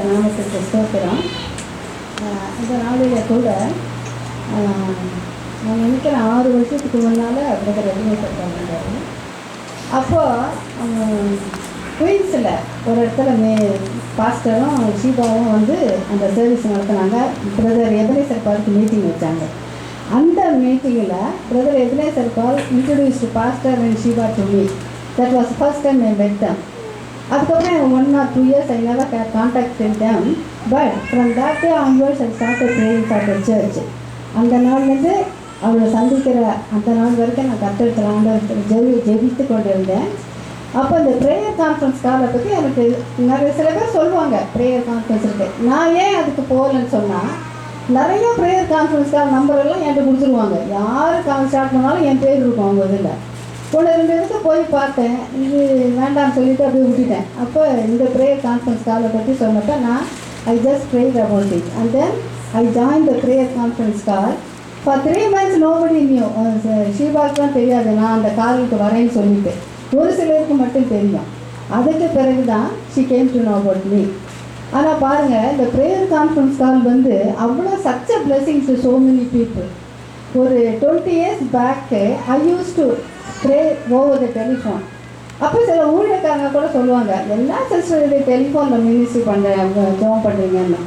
நாமத்துக்கு ஸ்தோத்திரம். இந்த நாளில் கூட நான் நினைக்கிறேன் 6 வருஷத்துக்கு முன்னால் பிரதர் எலிவேட்டர் வந்தார். அப்போது குயின்ஸில் ஒரு இடத்துல பாஸ்டரும் ஷீபாவும் வந்து அந்த சர்வீஸ் நடத்தினாங்க. பிரதர் எபனேசர் பாலுக்கு மீட்டிங் வச்சாங்க. அந்த மீட்டிங்கில் brother Ebenezer Paul introduced pastor and Sheba to me. That was first time I met them. அதுக்கப்புறம் 1 or 2 years I never contacted them. But from that day onwards I started praying for the church. அந்த நாள்லேருந்து அவளை சந்திக்கிற அந்த நாள் வரைக்கும் நான் கர்த்தர் ஆண்டவர் ஜெபித்து கொண்டு இருந்தேன். அப்போ இந்த ப்ரேயர் கான்ஃபரன்ஸ் காலை பற்றி எனக்கு நிறைய சில பேர் சொல்லுவாங்க ப்ரேயர் கான்ஃபரன்ஸ் இருக்குது. நான் ஏன் அதுக்கு போகலன்னு சொன்னால், நிறைய ப்ரேயர் கான்ஃபரன்ஸ் கால் நம்பரெல்லாம் என்கிட்ட கொடுத்துருவாங்க. யார் ஸ்டார்ட் பண்ணாலும் என் பேர் இருக்கும் அவங்க இதில். 1-2 இடத்துக்கு போய் பார்த்தேன், இது வேண்டாம்னு சொல்லிவிட்டு அப்படியே விட்டுட்டேன். அப்போ இந்த ப்ரேயர் கான்ஃபரன்ஸ் காலை பற்றி சொன்னப்போ நான் I just prayed about it and then I join the prayer conference call. For 3 months nobody knew. ஷீபாவுக்கு தான் தெரியாது நான் அந்த காலுக்கு வரேன்னு சொல்லிட்டு. ஒரு சிலருக்கு மட்டும் தெரியும். அதுக்கு பிறகு தான் she came to know about me. ஆனால் பாருங்கள், இந்த ப்ரேயர் கான்ஃபரன்ஸ் கால் வந்து அவ்வளோ such a blessing to so many people. ஒரு 20 years back I use to pray over the telephone. அப்போ சில ஊழியக்காரங்க கூட சொல்லுவாங்க, எல்லா சிஸ்டர் இது டெலிஃபோனில் மினிஸ்ட்ரி ஜெபம் பண்ணுறீங்கன்னு.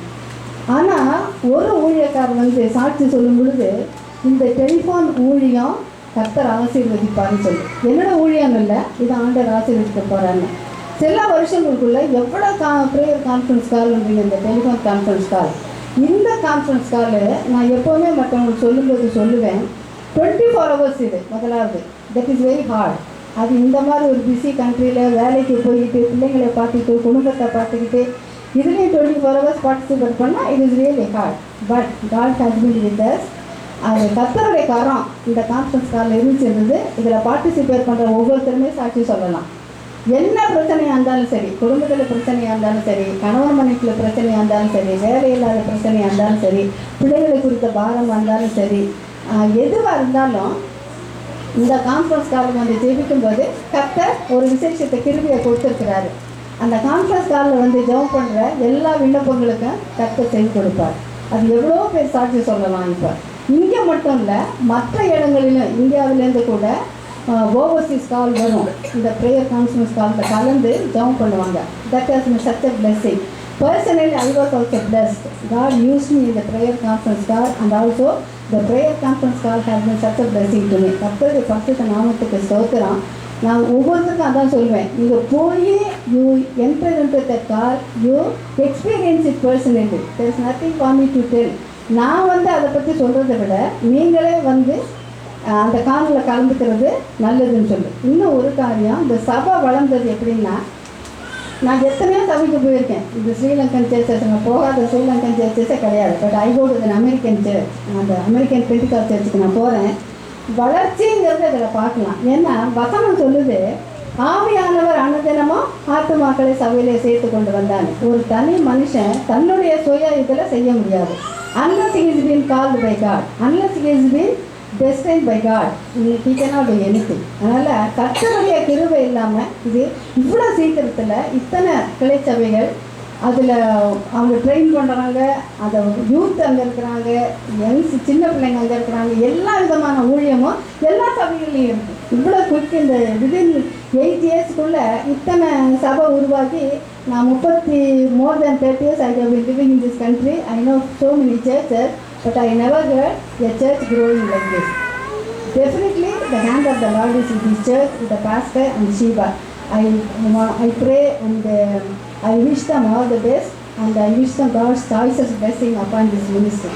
ஆனால் ஒரு ஊழியக்காரர் வந்து சாட்சி சொல்லும் பொழுது, இந்த டெலிஃபோன் ஊழியம் கர்த்தர் ஆசீர்வதிப்பார்னு சொல்லி. என்னோட ஊழியம் இல்லை, இது ஆண்டவர் ஆசீர்வதிக்க போகிறாங்க. சில வருஷங்களுக்குள்ளே எவ்வளோ ப்ரேயர் கான்ஃபரன்ஸ் கால் வந்தீங்க, இந்த டெலிஃபோன் கான்ஃபரன்ஸ் கால். இந்த கான்ஃபரன்ஸ் கால் நான் எப்போவுமே மற்றவங்களுக்கு சொல்லும்போது சொல்லுவேன், 24 hours இது முதலாவது. That is very hard. அது இந்த மாதிரி ஒரு பிஸி கண்ட்ரியில் வேலைக்கு போய்கிட்டு பிள்ளைங்களை பார்த்துக்கிட்டு குடும்பத்தை பார்த்துக்கிட்டு இதுலேயும் 24 hours பார்ட்டிசிபேட் பண்ணால் it is really hard. But God has been with us. அது கர்த்தருடைய காரம் இந்த கான்ஃபரன்ஸ் காலில் இருந்துச்சு. இதில் பார்ட்டிசிபேட் பண்ணுற ஒவ்வொருத்தருமே சாட்சி சொல்லலாம். என்ன பிரச்சனையாக இருந்தாலும் சரி, குடும்பத்தில் பிரச்சனையாக இருந்தாலும் சரி, கணவன் மனைவியில் பிரச்சனையாக இருந்தாலும் சரி, வேலை இல்லாத பிரச்சனையாக இருந்தாலும் சரி, பிள்ளைகளை குறித்த பாரம் வந்தாலும் சரி, எதுவாக இருந்தாலும் இந்த கான்ஃபரன்ஸ் காலில் வந்து ஜெபிக்கும்போது கர்த்தர் ஒரு விசேஷத்தை கிருபையை கொடுத்துருக்கிறாரு. அந்த கான்ஃபரன்ஸ் காலில் வந்து ஜெபம் பண்ணுற எல்லா விண்ணப்பங்களுக்கும் கர்த்தர் செய்து கொடுப்பார். அது எவ்வளோ பேர் சாட்சி சொல்லலாம். இப்போ இங்கே மட்டும் இல்லை, மற்ற இடங்களிலும் இந்தியாவிலேருந்து கூட ஓவர்சீஸ் கால் வரும். இந்த ப்ரேயர் கான்ஃபரன்ஸ் காலில் கலந்து ஜெபம் பண்ணுவாங்க. That has been such a blessing. Personally, I was also blessed. God used me in the prayer conference call, and also the prayer conference call has been such a blessing to me. கர்த்தருடைய பரிசுத்த நாமத்துக்கு ஸ்தோத்திரம். நான் ஒவ்வொருத்தருக்கும் அதான் சொல்வேன், நீங்கள் போய் you enter into the call, you experience it personally. There is nothing for me to tell. நான் வந்து அதை பற்றி சொல்கிறத விட நீங்களே வந்து அந்த காலில் கலந்துக்கிறது நல்லதுன்னு சொல்லு. இன்னும் ஒரு காரியம், இந்த சபை வளர்ந்தது எப்படின்னா, நான் எத்தனையோ சபைக்கு போயிருக்கேன். இந்த ஸ்ரீலங்கன் சர்ச்சஸ், நான் போகாத ஸ்ரீலங்கன் சர்ச்சஸே கிடையாது. But I go to the American church. அந்த அமெரிக்கன் பெண்டிகாஸ்ட் சர்ச்சுக்கு நான் போகிறேன். வளர்ச்சிங்கிறது இதில் பார்க்கலாம். ஏன்னா வசனம் சொல்லுது, ஆவியானவர் அனுதினமும் ஆத்துமாக்களை சபையிலே சேர்த்து கொண்டு வந்தாங்க. ஒரு தனி மனுஷன் தன்னுடைய சுய இதில் செய்ய முடியாது. unless he is being called by God, unless he is being destined by God, he cannot do anything. அதனால் கர்த்தருடைய கிருபை இல்லாமல் இது இவ்வளோ சீக்கிரத்தில் இத்தனை கிளை சபைகள், அதில் அவங்க ட்ரெயின் பண்ணுறாங்க, அதை யூத் அங்கே இருக்கிறாங்க, யங்ஸ் சின்ன பிள்ளைங்க அங்கே இருக்கிறாங்க, எல்லா விதமான ஊழியமும் எல்லா சபைகள்லையும் இருக்குது. இவ்வளோ குயிக் இந்த விதின் 8 yearsக்குள்ளே இத்தனை சபை உருவாக்கி, நான் more than 30 years I have been living in this country. I know so many churches, but I never heard a church growing like this. Definitely the hand of the Lord is in this church, with the pastor and Sheba. I pray and I wish them all the best, and I wish them God's choicest blessing upon this ministry.